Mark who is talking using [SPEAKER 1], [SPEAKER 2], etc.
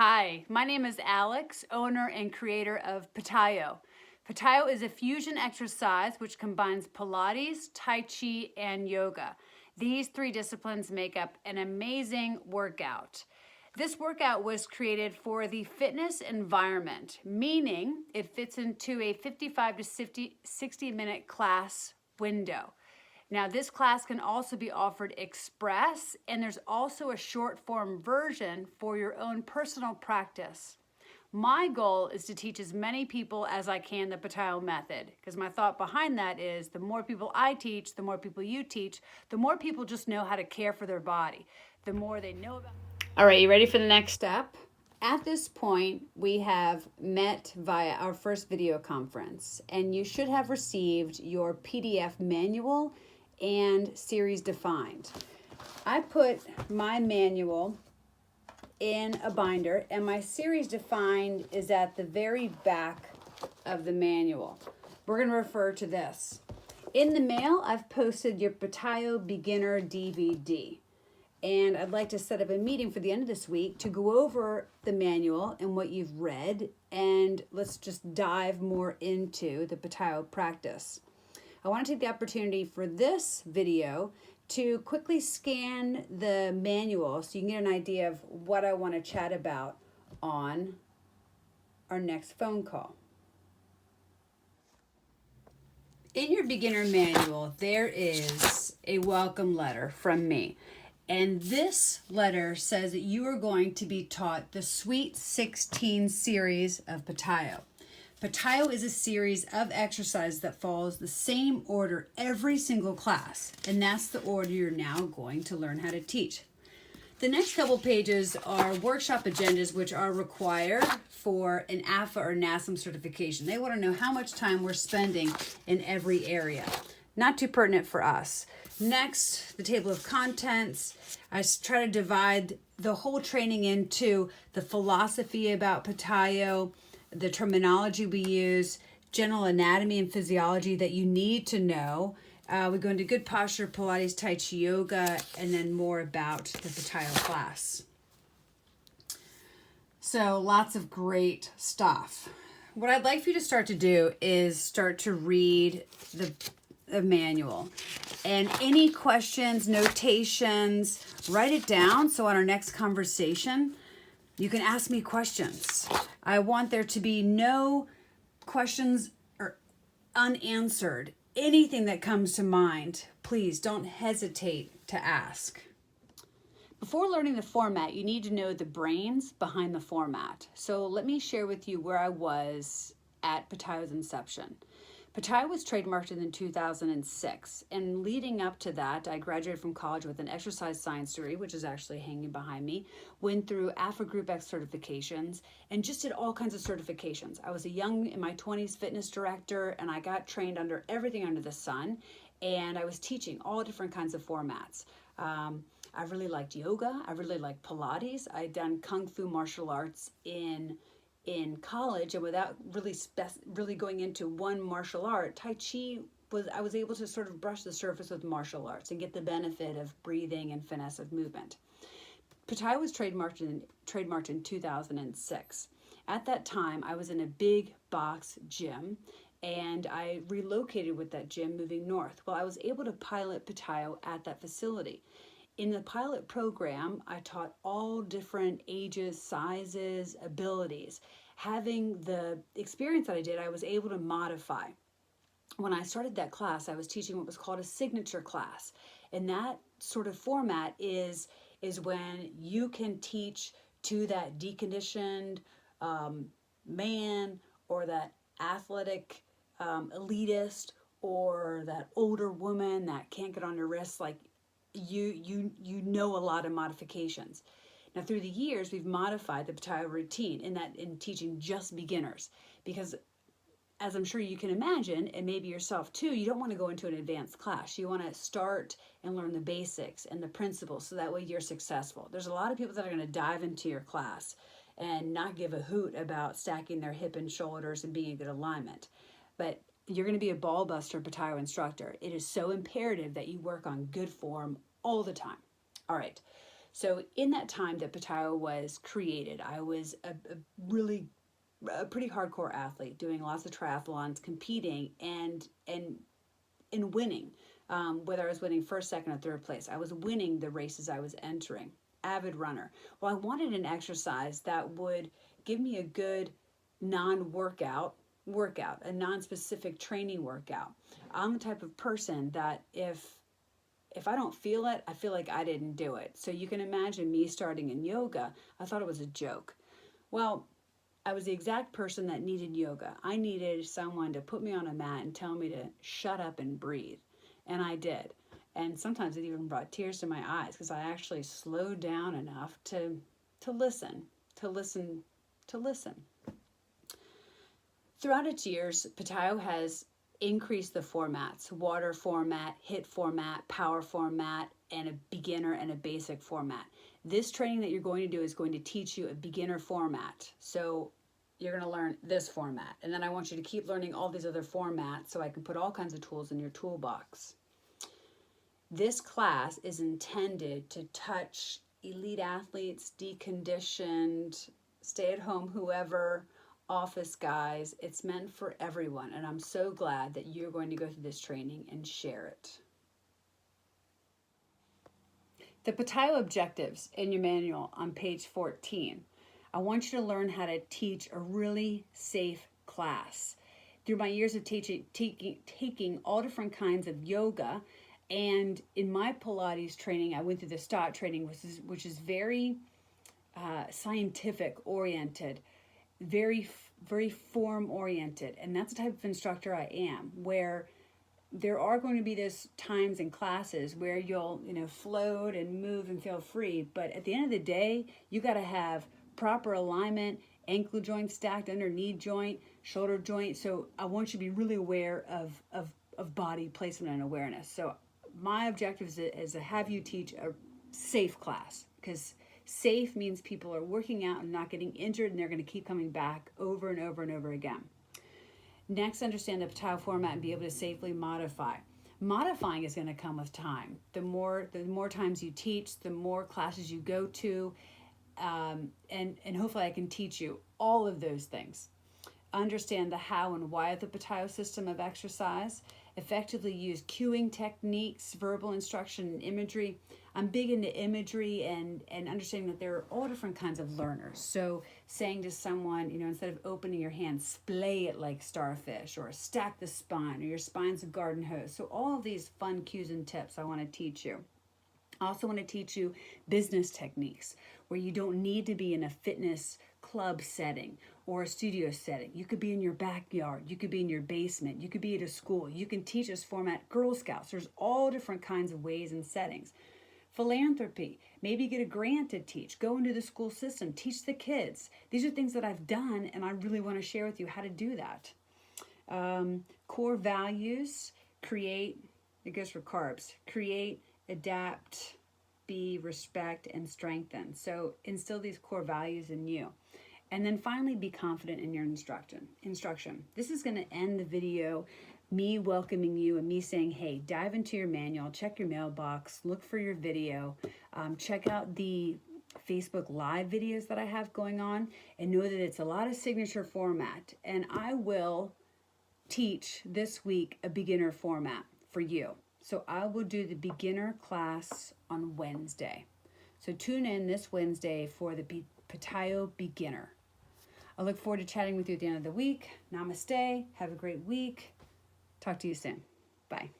[SPEAKER 1] Hi, my name is Alex, owner and creator of PitaiYo. PitaiYo is a fusion exercise which combines Pilates, Tai Chi, and yoga. These three disciplines make up an amazing workout. This workout was created for the fitness environment, meaning it fits into a 55 to 60 minute class window. Now, this class can also be offered express, and there's also a short form version for your own personal practice. My goal is to teach as many people as I can the PitaiYo method, because my thought behind that is the more people I teach, the more people you teach, the more people just know how to care for their body, the more they know about. All right, you ready for the next step? At this point, we have met via our first video conference, and you should have received your PDF manual and series defined. I put my manual in a binder, and my series defined is at the very back of the manual. We're going to refer to this. In the mail, I've posted your PitaiYo Beginner DVD. And I'd like to set up a meeting for the end of this week to go over the manual and what you've read, and let's just dive more into the PitaiYo practice. I want to take the opportunity for this video to quickly scan the manual so you can get an idea of what I want to chat about on our next phone call. In your beginner manual, there is a welcome letter from me. And this letter says that you are going to be taught the Sweet 16 series of PitaiYo. PitaiYo is a series of exercises that follows the same order every single class, and that's the order you're now going to learn how to teach. The next couple pages are workshop agendas, which are required for an AFA or NASM certification. They want to know how much time we're spending in every area. Not too pertinent for us. Next, the table of contents. I try to divide the whole training into the philosophy about PitaiYo, the terminology we use, general anatomy and physiology that you need to know. We go into good posture, Pilates, Tai Chi, yoga, and then more about the PitaiYo class. So lots of great stuff. What I'd like for you to start to do is start to read the manual. And any questions, notations, write it down so on our next conversation, you can ask me questions. I want there to be no questions or unanswered. Anything that comes to mind, please don't hesitate to ask. Before learning the format, you need to know the brains behind the format. So let me share with you where I was at PitaiYo's inception. PitaiYo was trademarked in 2006, and leading up to that, I graduated from college with an exercise science degree, which is actually hanging behind me, went through AFA Group X certifications, and just did all kinds of certifications. I was a young, in my 20s, fitness director, and I got trained under everything under the sun, and I was teaching all different kinds of formats. I really liked yoga. I really liked Pilates. I'd done Kung Fu martial arts in college, and without really going into one martial art, Tai Chi I was able to sort of brush the surface with martial arts and get the benefit of breathing and finesse of movement. PitaiYo was trademarked in 2006. At that time, I was in a big box gym, and I relocated with that gym moving north. Well, I was able to pilot PitaiYo at that facility. In the pilot program, I taught all different ages, sizes, abilities. Having the experience that I did, I was able to modify. When I started that class, I was teaching what was called a signature class. And that sort of format is when you can teach to that deconditioned man, or that athletic elitist, or that older woman that can't get on your wrists, like you know a lot of modifications. Now, through the years, we've modified the PitaiYo routine in teaching just beginners, because as I'm sure you can imagine, and maybe yourself too, you don't want to go into an advanced class. You want to start and learn the basics and the principles, so that way you're successful. There's a lot of people that are going to dive into your class and not give a hoot about stacking their hip and shoulders and being in good alignment. But you're going to be a ball buster PitaiYo instructor. It is so imperative that you work on good form all the time. All right. So in that time that PitaiYo was created, I was a pretty hardcore athlete, doing lots of triathlons, competing and winning. Whether I was winning first, second, or third place, I was winning the races I was entering. Avid runner. Well, I wanted an exercise that would give me a good non-workout workout, a non-specific training workout. I'm the type of person that if I don't feel it, I feel like I didn't do it. So you can imagine me starting in yoga. I thought it was a joke. Well, I was the exact person that needed yoga. I needed someone to put me on a mat and tell me to shut up and breathe. And I did. And sometimes it even brought tears to my eyes because I actually slowed down enough to listen. Throughout its years, PitaiYo has increased the formats: water format, HIIT format, power format, and a beginner and a basic format. This training that you're going to do is going to teach you a beginner format. So you're going to learn this format. And then I want you to keep learning all these other formats so I can put all kinds of tools in your toolbox. This class is intended to touch elite athletes, deconditioned, stay-at-home whoever, office guys. It's meant for everyone, and I'm so glad that you're going to go through this training and share it. The PitaiYo Objectives in your manual on page 14. I want you to learn how to teach a really safe class. Through my years of taking all different kinds of yoga, and in my Pilates training, I went through the STOT training, which is very scientific oriented, very form oriented, and that's the type of instructor I am, where there are going to be those times in classes where you'll float and move and feel free, but at the end of the day, you got to have proper alignment, ankle joint stacked under knee joint, shoulder joint. So I want you to be really aware of body placement and awareness. So my objective is to have you teach a safe class, because safe means people are working out and not getting injured, and they're going to keep coming back over and over and over again. Next, understand the PitaiYo format and be able to safely modify. Modifying is going to come with time. The more times you teach, the more classes you go to, and hopefully I can teach you all of those things. Understand the how and why of the PitaiYo system of exercise. Effectively use cueing techniques, verbal instruction, and imagery. I'm big into imagery and understanding that there are all different kinds of learners. So saying to someone, instead of opening your hand, splay it like starfish, or stack the spine, or your spine's a garden hose. So all of these fun cues and tips I want to teach you. I also want to teach you business techniques where you don't need to be in a fitness club setting or a studio setting. You could be in your backyard. You could be in your basement. You could be at a school. You can teach this format. Girl Scouts. There's all different kinds of ways and settings. Philanthropy. Maybe get a grant to teach. Go into the school system. Teach the kids. These are things that I've done, and I really want to share with you how to do that. Core values. Create. It goes for carbs. Create, adapt, be, respect, and strengthen. So instill these core values in you. And then finally, be confident in your instruction. This is going to end the video, me welcoming you and me saying, hey, dive into your manual, check your mailbox, look for your video, check out the Facebook Live videos that I have going on, and know that it's a lot of signature format. And I will teach this week a beginner format for you. So I will do the beginner class on Wednesday. So tune in this Wednesday for the PitaiYo Beginner. I look forward to chatting with you at the end of the week. Namaste. Have a great week. Talk to you soon. Bye.